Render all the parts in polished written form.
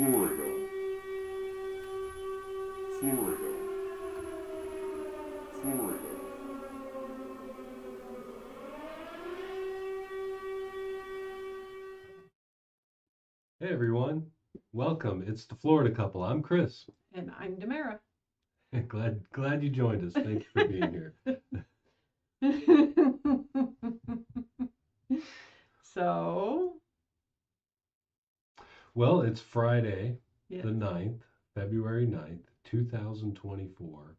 Florida, Florida, Florida. Hey everyone, welcome. It's the Florida couple. I'm Chris. And I'm Damara. Glad you joined us. Thank you for being here. So, Well, it's Friday, yes. the 9th, February 9th, 2024.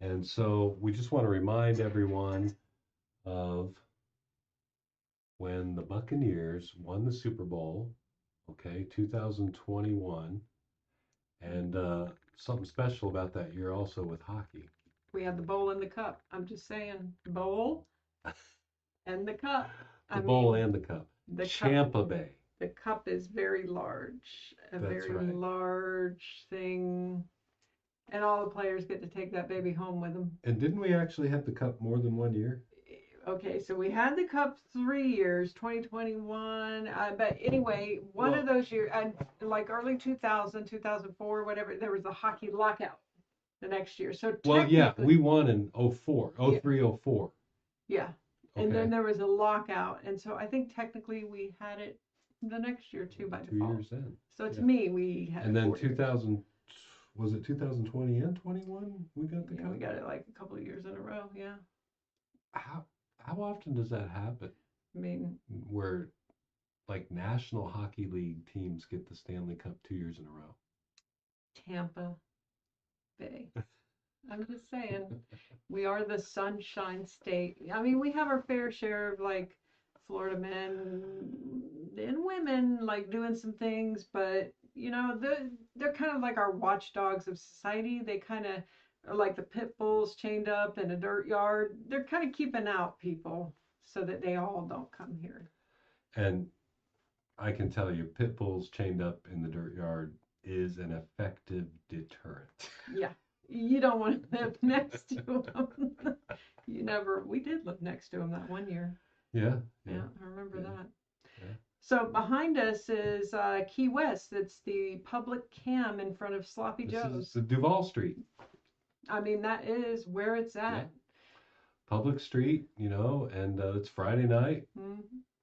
And so we just want to remind everyone of when the Buccaneers won the Super Bowl, okay, 2021. And something special about that year also with hockey. We had the bowl and the cup. I'm just saying, bowl and the cup. The bowl and the cup. The Champa Bay. The cup is very large, That's very right. large thing. And all the players get to take that baby home with them. And didn't we actually have the cup more than one year? Okay, so we had the cup 3 years, 2021. But anyway, one of those years, like early 2000, 2004, whatever, there was a hockey lockout the next year. So Well, yeah, we won in 04, 03, 04. Yeah. And Okay. then there was a lockout. And so I think technically we had it the next year too by default. 2 years in. So to me, we had And then 4 years. 2000, was it 2020 and 21? We got the cup? We got it like a couple of years in a row, yeah. How often does that happen? I mean, where like National Hockey League teams get the Stanley Cup 2 years in a row? Tampa Bay. I'm just saying, we are the Sunshine State. I mean, we have our fair share of like Florida men and women like doing some things, but you know, they're kind of like our watchdogs of society. They kind of are like the pit bulls chained up in a dirt yard. They're kind of keeping out people so that they all don't come here. And I can tell you, pit bulls chained up in the dirt yard is an effective deterrent. Yeah. You don't want to live next to them. We did live next to them that one year. Yeah, I remember that. Yeah. So behind us is Key West. It's the public cam in front of Sloppy Joe's. This is the Duval Street. I mean, that is where it's at. Yeah. Public street, and it's Friday night. Mm-hmm.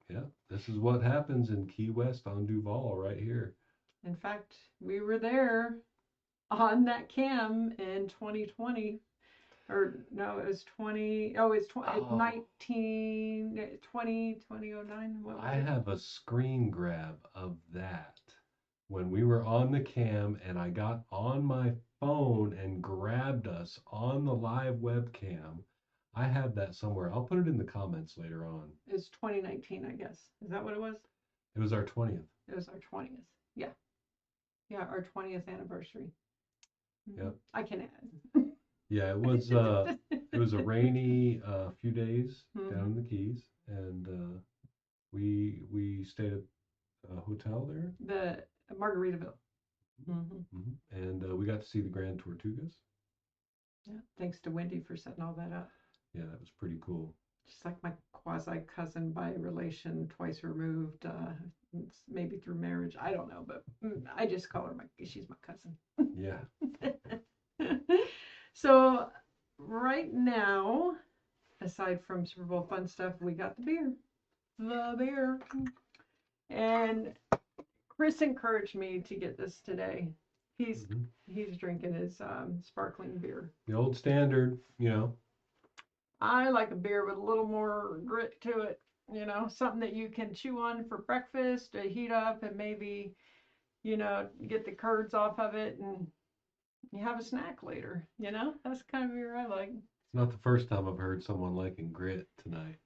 Yeah, this is what happens in Key West on Duval right here. In fact, we were there on that cam in 2020. Or no, it was 2009. I have a screen grab of that when we were on the cam, and I got on my phone and grabbed us on the live webcam. I have that somewhere. I'll put it in the comments later on. It's 2019, I guess. Is that what it was? It was our 20th. It was our 20th. Yeah. Yeah, our 20th anniversary. Yep. I can add. Yeah, it was a rainy few days down in the Keys, and we stayed at a hotel there. The Margaritaville. And we got to see the Grand Tortugas. Yeah, thanks to Wendy for setting all that up. Yeah, that was pretty cool. Just like my quasi cousin by relation, twice removed, maybe through marriage. I don't know, but I just call her she's my cousin. Yeah. So right now, aside from Super Bowl fun stuff, we got the beer. And Chris encouraged me to get this today. He's drinking his sparkling beer. The old standard, I like a beer with a little more grit to it, something that you can chew on for breakfast, to heat up, and maybe, get the curds off of it and you have a snack later, That's the kind of beer I like. It's not the first time I've heard someone liking grit tonight.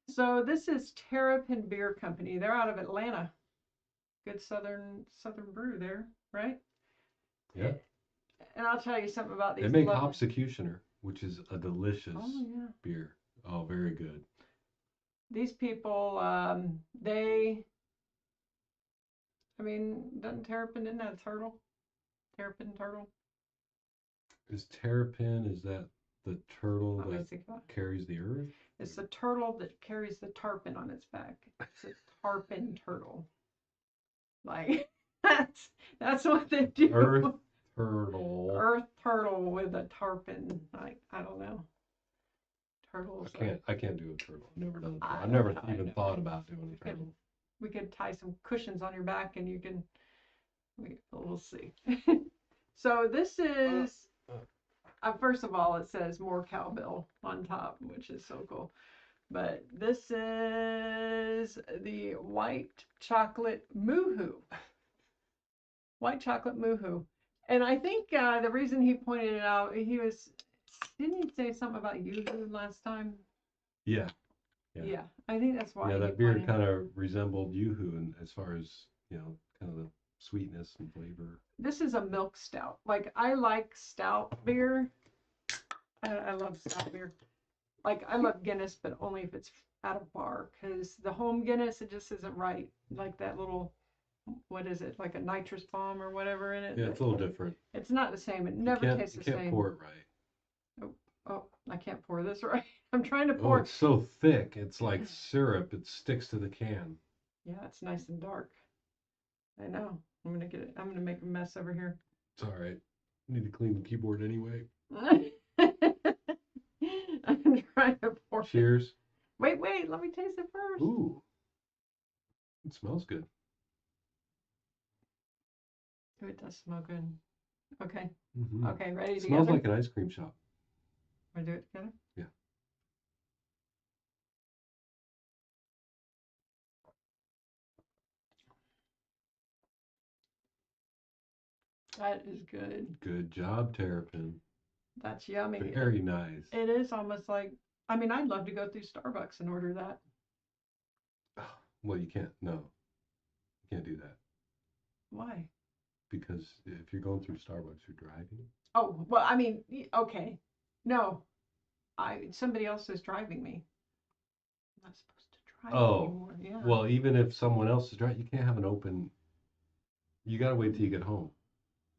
So this is Terrapin Beer Company. They're out of Atlanta. Good southern brew there, right? Yeah. And I'll tell you something about these. They make Hopsecutioner, which is a delicious beer. Oh, very good. These people, doesn't Terrapin, isn't that a turtle? Terrapin turtle? Is Terrapin, is that the turtle that carries the earth? It's the turtle that carries the tarpon on its back. It's a tarpon turtle. Like, That's what they do. Earth turtle. Earth turtle with a tarpon. I don't know. Turtles. I can't do a turtle. I've never done a turtle. I I've never know, I even know. thought about doing a turtle. We could tie some cushions on your back and you can. We'll see. So this is. First of all, it says more cowbell on top, which is so cool. But this is the white chocolate moohoo. White chocolate moohoo. And I think the reason he pointed it out, didn't he say something about yoo-hoo last time? Yeah. Yeah, I think that's why. Yeah, he that beer pointed- kind of resembled yoo-hoo and as far as, kind of the sweetness and flavor. This is a milk stout. Like, I like stout beer. I love stout beer. Like, I love Guinness, but only if it's at a bar. Because the home Guinness, it just isn't right. Like that little, what is it? Like a nitrous bomb or whatever in it. Yeah, it's a little different. It's not the same. It never tastes the same. You can't pour it right. Oh, I can't pour this right. I'm trying to Oh, pour. it's so thick. It's like syrup. It sticks to the can. Yeah, it's nice and dark. I know. I'm gonna make a mess over here. It's all right. Need to clean the keyboard anyway. I'm trying to pour. Cheers. Wait, let me taste it first. Ooh. It smells good. Oh, it does smell good. Okay. Mm-hmm. Okay, ready It to smells together? like an ice cream shop. Want to do it together? Yeah. That is good. Good job, Terrapin. That's yummy. Very nice. It is almost like, I'd love to go through Starbucks and order that. Well, you can't. No. You can't do that. Why? Because if you're going through Starbucks, you're driving. Oh, well, okay. No. Somebody else is driving me. I'm not supposed to drive anymore. Yeah. Well, even if someone else is driving, you can't have an open. You got to wait till you get home.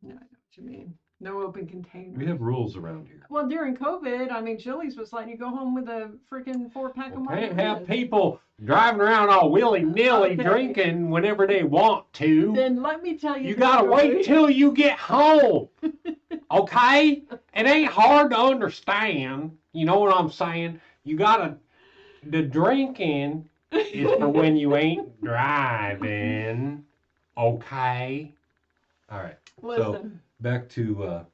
No, I know what you mean. No open container. We have rules around here. Well, during COVID, Chili's was letting you go home with a freaking 4-pack of margaritas. Can't have people driving around all willy-nilly drinking whenever they want to. Then let me tell you. You gotta wait till you get home. Okay? It ain't hard to understand. You know what I'm saying? The drinking is for when you ain't driving. Okay? All right. Listen. So back to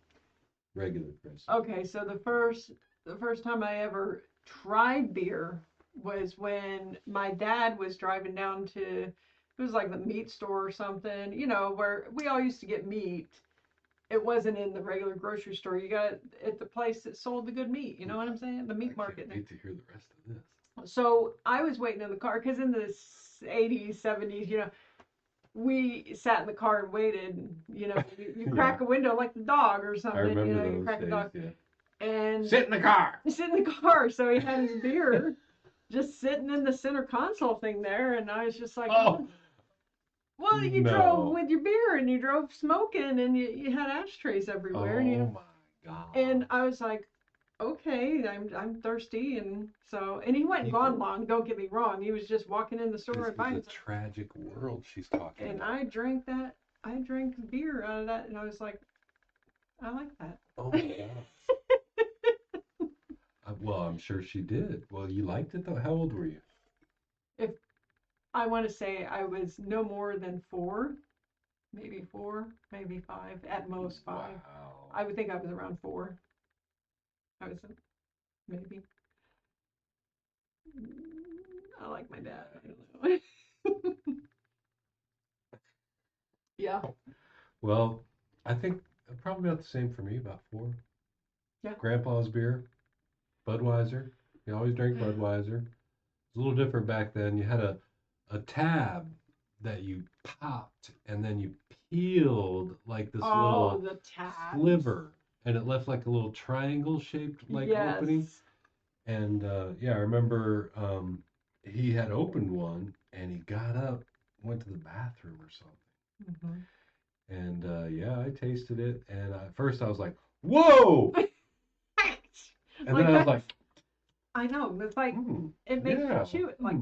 regular Chris. Okay, so the first time I ever tried beer was when my dad was driving down to, it was like the meat store or something, where we all used to get meat. It wasn't in the regular grocery store. You got it at the place that sold the good meat. You know what I'm saying? The meat market. I can't wait to hear the rest of this. So I was waiting in the car because in the 80s, 70s, we sat in the car and waited. You crack a window like the dog or something. I remember you those crack days, a dog. yeah. And Sit in the car. Sit in the car. So he had his beer just sitting in the center console thing there, and I was just like, Oh. Well, you drove with your beer and you drove smoking and you had ashtrays everywhere. Oh my God. And I was like, okay, I'm thirsty, and he wasn't gone long. Don't get me wrong. He was just walking in the store and buying. This is a tragic world she's talking and about. I drank beer out of that, and I was like, I like that. Oh my God. Well, I'm sure she did. Well, you liked it though. How old were you? I want to say I was no more than 4, maybe 4, maybe 5, at most 5. Wow. I would think I was around 4. I was maybe. I like my dad. I don't know. Yeah. Well, I think probably about the same for me, about 4. Yeah. Grandpa's beer, Budweiser. You always drank Budweiser. It's a little different back then. You had a tab that you popped and then you peeled like this little sliver, and it left like a little triangle shaped opening. And I remember he had opened one and he got up, went to the bathroom or something. Mm-hmm. And I tasted it, and at first I was like, whoa. And then I was like, I know, it's like it makes you chew it, like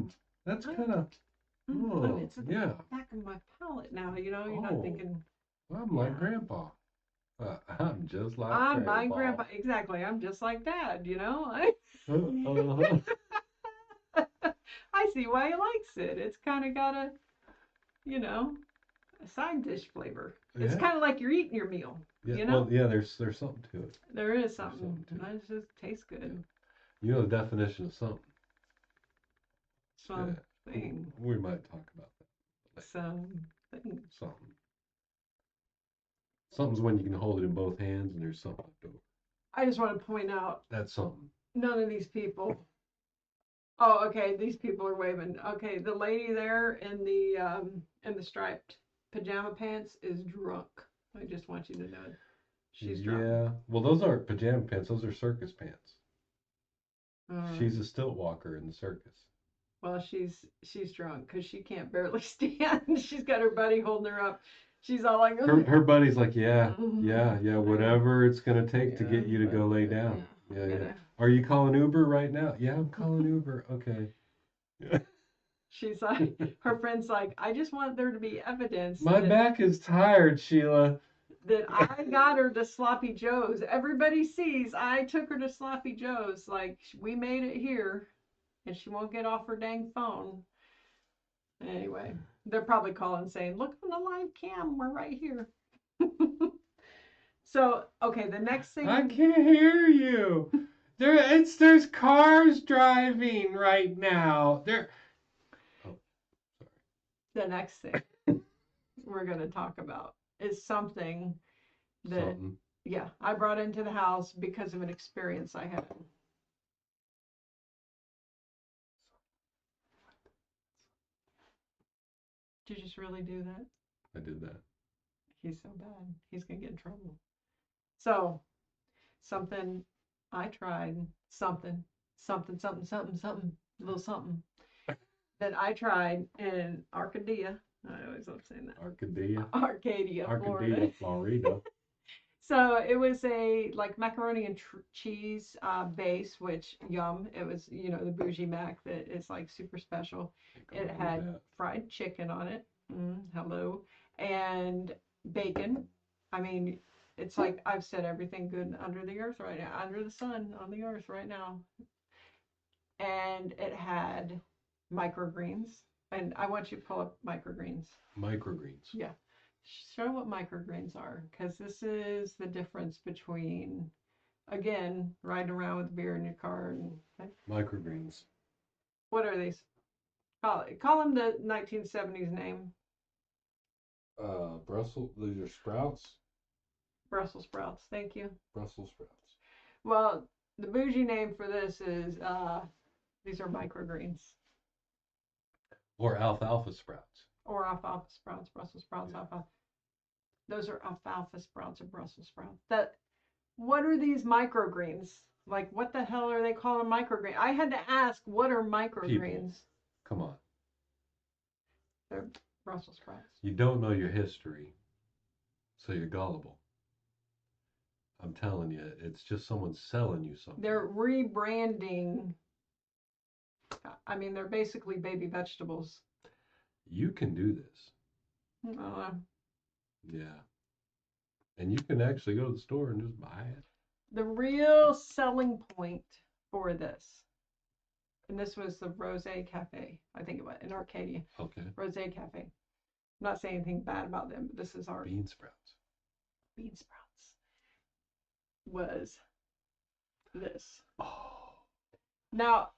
that's kind of it's at the yeah. back of my palate now. You're not thinking. I'm like Grandpa. I'm just like I'm my Grandpa. grandpa. Exactly. I'm just like Dad, you know? Uh-huh. I see why he likes it. It's kind of got a, you know, a side dish flavor. It's Yeah. kind of like you're eating your meal, Yeah. you Well, know? yeah. There's something to it. There is There's something. something to it. It just tastes Yeah. good. You know the definition of something. Yeah. Something. We might talk about that later. Something. Something. Something's when you can hold it in both hands and there's something left over. I just want to point out That's something. none of these people. Oh, okay. These people are waving. Okay, the lady there in the striped pajama pants is drunk. I just want you to know she's drunk. Yeah. Well, those aren't pajama pants. Those are circus pants. Uh, She's a stilt walker in the circus. well, she's drunk because she can't barely stand. She's got her buddy holding her up. She's all like, Her buddy's like, yeah, yeah, yeah, I know. whatever it's gonna take to Yeah, get you to but go lay yeah, down. Yeah, I'm yeah. gonna. Are you calling Uber right now? Yeah, I'm calling Uber. Okay. She's like, her friend's like, I just want there to be evidence My back is tired, Sheila. that I got her to Sloppy Joe's. Everybody sees I took her to Sloppy Joe's. Like, we made it here, and she won't get off her dang phone. Anyway, they're probably calling saying, look on the live cam, we're right here. So, okay, the next thing. I can't hear you. There's cars driving right now. Oh, The next thing we're going to talk about is something that, something. yeah, I brought into the house because of an experience I had. Did you just really do that? I did that. He's so bad. He's going to get in trouble. So, something I tried, something, a little something that I tried in Arcadia. I always love saying that. Arcadia, Florida. Florida. So it was a like macaroni and cheese base, which yum. It was, the bougie mac that is like super special. It had fried chicken on it. Hello. And bacon. I mean, it's like I've said everything good under the earth right now, under the sun on the earth right now. And it had microgreens. And I want you to pull up microgreens. Microgreens. Yeah. Show what microgreens are, because this is the difference between, again, riding around with beer in your car and Microgreens. what are these? Call them the 1970s name. Brussels. These are sprouts. Brussels sprouts. Thank you. Brussels sprouts. Well, the bougie name for this is these are microgreens. Or alfalfa sprouts. Or alfalfa sprouts, Brussels sprouts, yeah. Alfalfa. Those are alfalfa sprouts or Brussels sprouts. What are these microgreens? Like, what the hell are they calling microgreens? I had to ask, what are microgreens? People, come on. They're Brussels sprouts. You don't know your history, so you're gullible. I'm telling you, it's just someone selling you something. They're rebranding. I mean, they're basically baby vegetables. You can do this. Yeah. And you can actually go to the store and just buy it. The real selling point for this, and this was the Rose Cafe, I think it was, in Arcadia. Okay. Rose Cafe. I'm not saying anything bad about them, but this is our bean sprouts. Bean sprouts was this. Oh. Now,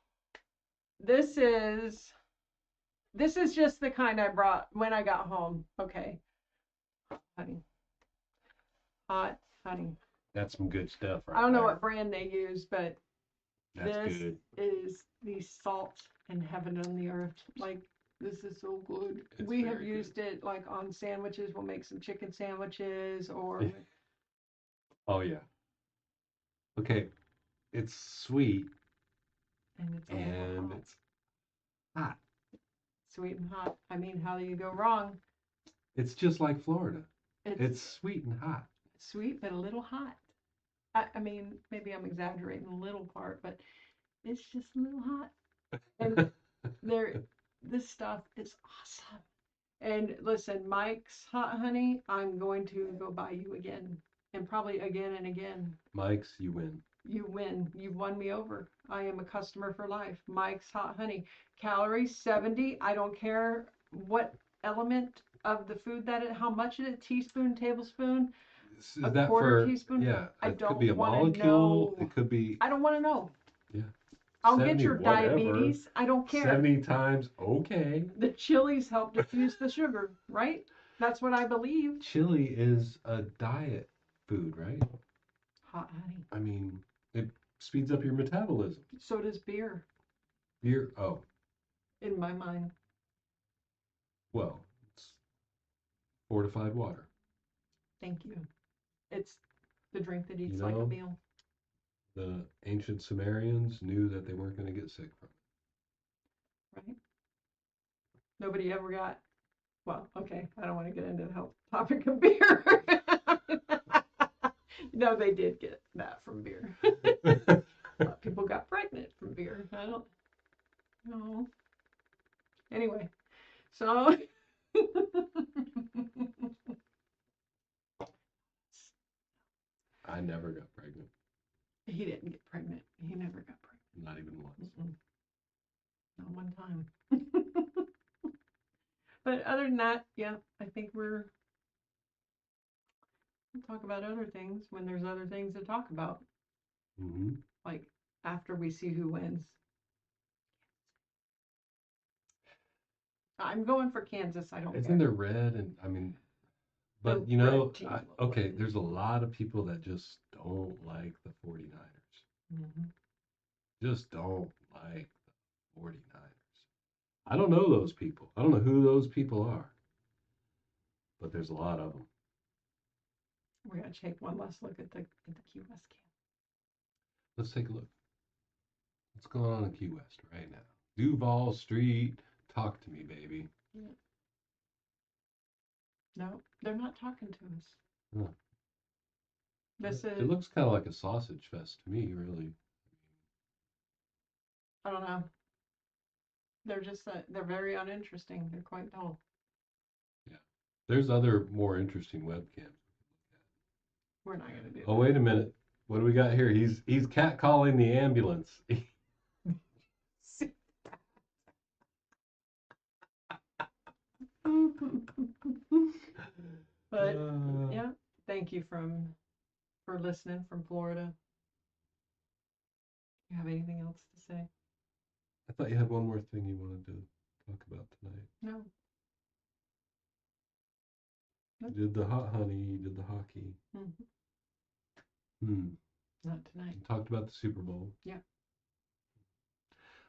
this is just the kind I brought when I got home. Okay. Honey. Hot honey. That's some good stuff, right? I don't know what brand they use, but that's this good. is the salt in heaven on the earth. Like, this is so good. It's we have good. used it like on sandwiches. We'll make some chicken sandwiches or. Oh yeah. Okay, it's sweet and it's hot. Sweet and hot. I mean, how do you go wrong? It's just like Florida. It's sweet and hot. Sweet, but a little hot. I mean, maybe I'm exaggerating a little part, but it's just a little hot. And this stuff is awesome. And listen, Mike's hot honey, I'm going to go buy you again, and probably again and again. Mike's, you win. You win. You've won me over. I am a customer for life. Mike's hot honey. Calories 70. I don't care what element of the food that it, how much it is, teaspoon, tablespoon, Is a that quarter for, teaspoon. yeah, I it could be a don't want to molecule. know. It could be, I don't want to know. yeah, I'll get 70, your whatever. diabetes. I don't care. 70 times, okay. The chilies help diffuse the sugar, right? That's what I believe. Chili is a diet food, right? Hot honey. I mean, it speeds up your metabolism. So does beer, Beer, oh, in my mind. well, it's fortified water. Thank you. It's the drink that eats You like a know, meal, The ancient Sumerians knew that they weren't going to get sick from it. right? Nobody ever got, well, okay, I don't want to get into the health topic of beer. No, they did get that from beer. A lot of people got pregnant from beer. I don't know. Anyway, so I never got pregnant. he didn't get pregnant. He never got pregnant. Not even once. Mm-mm. Not one time. But other than that, yeah, I think we'll talk about other things when there's other things to talk about. Mm-hmm. Like after we see who wins. I'm going for Kansas. I don't Isn't care. there red? And I mean, but The you know, red team will okay, win. there's a lot of people that just don't like the 49ers. Mm-hmm. Just don't like the 49ers. I don't know those people. I don't know who those people are, but there's a lot of them. We're gonna take one last look at the Key West camp. Let's take a look. What's going on in Key West right now? Duval Street. Talk to me, baby. Yeah. No, they're not talking to us. Huh. This It is, looks kind of like a sausage fest to me, really. I don't know. They're just they're very uninteresting. They're quite dull. Yeah. There's other more interesting webcams. We're not gonna do Oh, wait a minute. What do we got here? He's catcalling the ambulance. that. But yeah, thank you for listening from Florida. You have anything else to say? I thought you had one more thing you wanted to talk about tonight. No. You did the hot honey, you did the hockey. Mm-hmm. Not tonight. You talked about the Super Bowl. Yeah.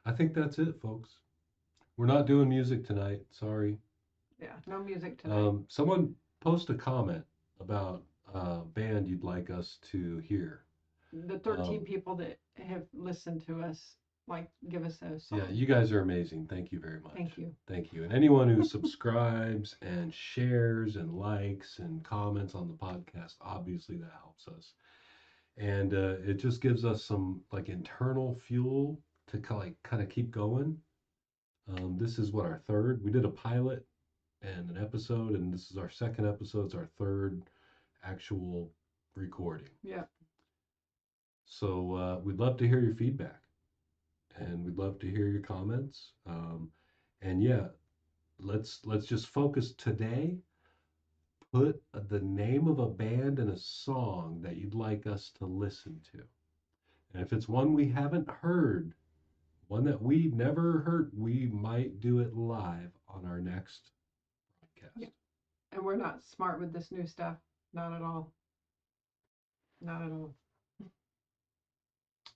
I think that's it, folks. We're not doing music tonight. Sorry. Yeah, no music tonight. Someone post a comment about a band you'd like us to hear. The 13 people that have listened to us, like, give us a song. Yeah, you guys are amazing. Thank you very much. Thank you. Thank you. And anyone who subscribes and shares and likes and comments on the podcast, obviously that helps us. And it just gives us some like internal fuel to kind of keep going. This is what, our third. We did a pilot and an episode, and this is our second episode. It's our third actual recording. Yeah. So we'd love to hear your feedback, and we'd love to hear your comments. And yeah, let's just focus today. Put the name of a band and a song that you'd like us to listen to. And if it's one we haven't heard, one that we've never heard, we might do it live on our next broadcast. Yeah. And we're not smart with this new stuff. Not at all. Not at all.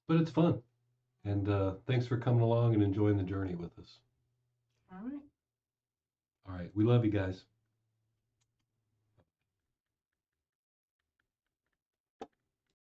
But it's fun. And thanks for coming along and enjoying the journey with us. All right. All right. We love you guys.